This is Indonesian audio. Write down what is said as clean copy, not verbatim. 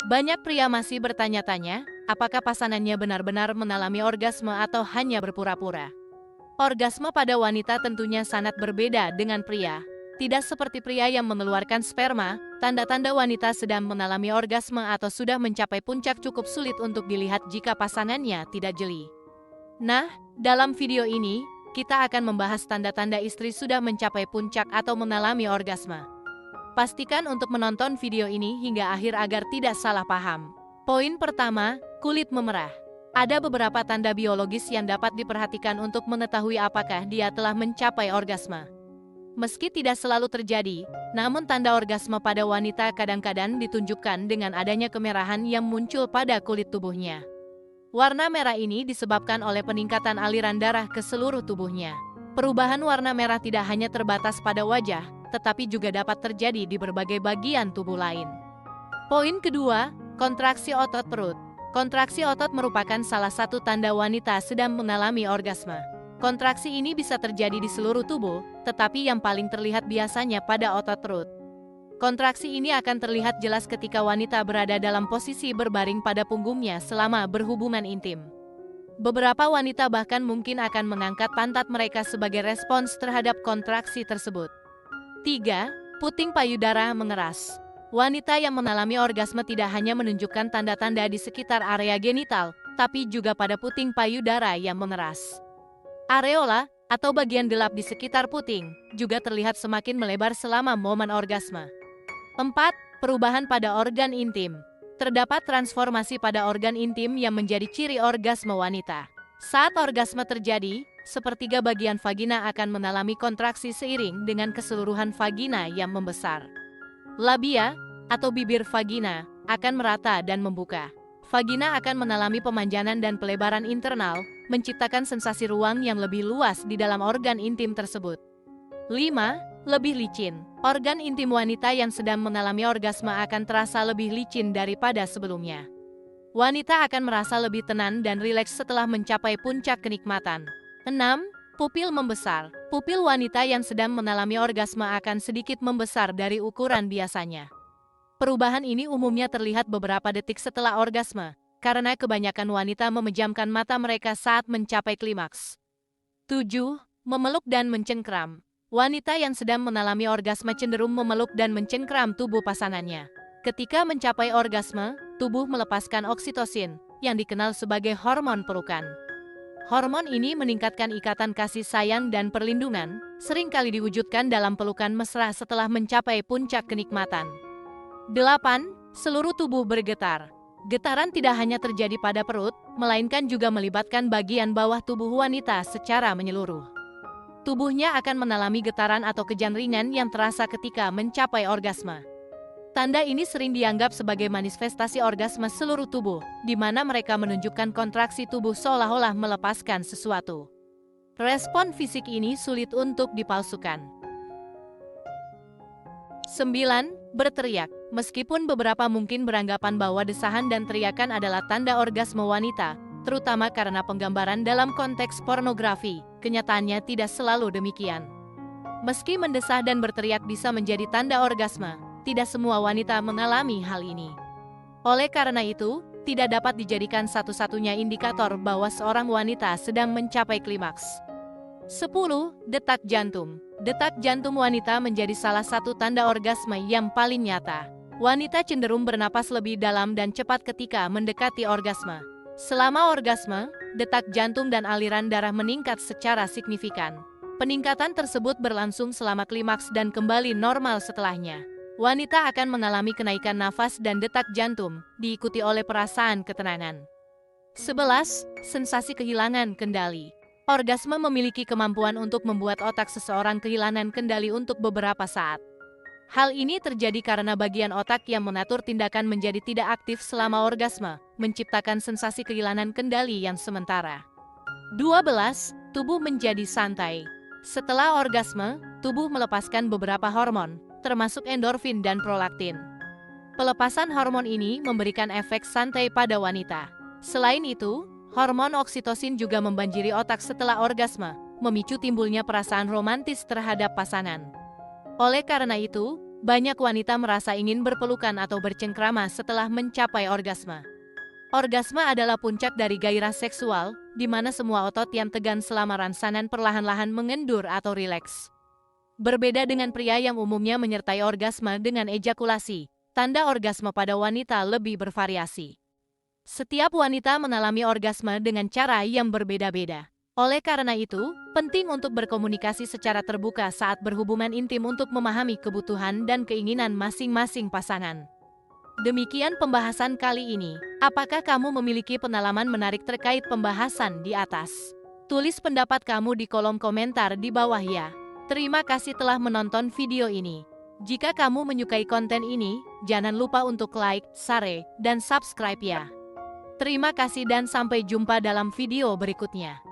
Banyak pria masih bertanya-tanya, apakah pasangannya benar-benar mengalami orgasme atau hanya berpura-pura. Orgasme pada wanita tentunya sangat berbeda dengan pria. Tidak seperti pria yang mengeluarkan sperma, tanda-tanda wanita sedang mengalami orgasme atau sudah mencapai puncak cukup sulit untuk dilihat jika pasangannya tidak jeli. Nah, dalam video ini, kita akan membahas tanda-tanda istri sudah mencapai puncak atau mengalami orgasme. Pastikan untuk menonton video ini hingga akhir agar tidak salah paham. Poin pertama, kulit memerah. Ada beberapa tanda biologis yang dapat diperhatikan untuk mengetahui apakah dia telah mencapai orgasme. Meski tidak selalu terjadi, namun tanda orgasme pada wanita kadang-kadang ditunjukkan dengan adanya kemerahan yang muncul pada kulit tubuhnya. Warna merah ini disebabkan oleh peningkatan aliran darah ke seluruh tubuhnya. Perubahan warna merah tidak hanya terbatas pada wajah, tetapi juga dapat terjadi di berbagai bagian tubuh lain. Poin kedua, kontraksi otot perut. Kontraksi otot merupakan salah satu tanda wanita sedang mengalami orgasme. Kontraksi ini bisa terjadi di seluruh tubuh, tetapi yang paling terlihat biasanya pada otot perut. Kontraksi ini akan terlihat jelas ketika wanita berada dalam posisi berbaring pada punggungnya selama berhubungan intim. Beberapa wanita bahkan mungkin akan mengangkat pantat mereka sebagai respons terhadap kontraksi tersebut. 3. Puting payudara mengeras. Wanita yang mengalami orgasme tidak hanya menunjukkan tanda-tanda di sekitar area genital, tapi juga pada puting payudara yang mengeras. Areola, atau bagian gelap di sekitar puting, juga terlihat semakin melebar selama momen orgasme. 4. Perubahan pada organ intim. Terdapat transformasi pada organ intim yang menjadi ciri orgasme wanita. Saat orgasme terjadi, sepertiga bagian vagina akan mengalami kontraksi seiring dengan keseluruhan vagina yang membesar. Labia, atau bibir vagina, akan merata dan membuka. Vagina akan mengalami pemanjangan dan pelebaran internal, menciptakan sensasi ruang yang lebih luas di dalam organ intim tersebut. 5. Lebih licin. Organ intim wanita yang sedang mengalami orgasme akan terasa lebih licin daripada sebelumnya. Wanita akan merasa lebih tenang dan rileks setelah mencapai puncak kenikmatan. 6. Pupil membesar. Pupil wanita yang sedang mengalami orgasme akan sedikit membesar dari ukuran biasanya. Perubahan ini umumnya terlihat beberapa detik setelah orgasme, karena kebanyakan wanita memejamkan mata mereka saat mencapai klimaks. 7. Memeluk dan mencengkram. Wanita yang sedang mengalami orgasme cenderung memeluk dan mencengkram tubuh pasangannya. Ketika mencapai orgasme, tubuh melepaskan oksitosin, yang dikenal sebagai hormon pelukan. Hormon ini meningkatkan ikatan kasih sayang dan perlindungan, seringkali diwujudkan dalam pelukan mesra setelah mencapai puncak kenikmatan. 8. Seluruh tubuh bergetar. Getaran tidak hanya terjadi pada perut, melainkan juga melibatkan bagian bawah tubuh wanita secara menyeluruh. Tubuhnya akan mengalami getaran atau kejang ringan yang terasa ketika mencapai orgasme. Tanda ini sering dianggap sebagai manifestasi orgasme seluruh tubuh, di mana mereka menunjukkan kontraksi tubuh seolah-olah melepaskan sesuatu. Respon fisik ini sulit untuk dipalsukan. 9. Berteriak. Meskipun beberapa mungkin beranggapan bahwa desahan dan teriakan adalah tanda orgasme wanita, terutama karena penggambaran dalam konteks pornografi, kenyataannya tidak selalu demikian. Meski mendesah dan berteriak bisa menjadi tanda orgasme, tidak semua wanita mengalami hal ini. Oleh karena itu, tidak dapat dijadikan satu-satunya indikator bahwa seorang wanita sedang mencapai klimaks. 10. Detak jantung. Detak jantung wanita menjadi salah satu tanda orgasme yang paling nyata. Wanita cenderung bernapas lebih dalam dan cepat ketika mendekati orgasme. Selama orgasme, detak jantung dan aliran darah meningkat secara signifikan. Peningkatan tersebut berlangsung selama klimaks dan kembali normal setelahnya. Wanita akan mengalami kenaikan nafas dan detak jantung, diikuti oleh perasaan ketenangan. 11. Sensasi kehilangan kendali. Orgasme memiliki kemampuan untuk membuat otak seseorang kehilangan kendali untuk beberapa saat. Hal ini terjadi karena bagian otak yang mengatur tindakan menjadi tidak aktif selama orgasme, menciptakan sensasi kehilangan kendali yang sementara. 12. Tubuh menjadi santai. Setelah orgasme, tubuh melepaskan beberapa hormon, termasuk endorfin dan prolaktin. Pelepasan hormon ini memberikan efek santai pada wanita. Selain itu, hormon oksitosin juga membanjiri otak setelah orgasme, memicu timbulnya perasaan romantis terhadap pasangan. Oleh karena itu, Banyak wanita merasa ingin berpelukan atau bercengkrama setelah mencapai orgasme. Orgasme adalah puncak dari gairah seksual, di mana semua otot yang tegang selama rangsangan perlahan-lahan mengendur atau rileks. Berbeda dengan pria yang umumnya menyertai orgasme dengan ejakulasi, tanda orgasme pada wanita lebih bervariasi. Setiap wanita mengalami orgasme dengan cara yang berbeda-beda. Oleh karena itu, penting untuk berkomunikasi secara terbuka saat berhubungan intim untuk memahami kebutuhan dan keinginan masing-masing pasangan. Demikian pembahasan kali ini. Apakah kamu memiliki pengalaman menarik terkait pembahasan di atas? Tulis pendapat kamu di kolom komentar di bawah ya. Terima kasih telah menonton video ini. Jika kamu menyukai konten ini, jangan lupa untuk like, share, dan subscribe ya. Terima kasih dan sampai jumpa dalam video berikutnya.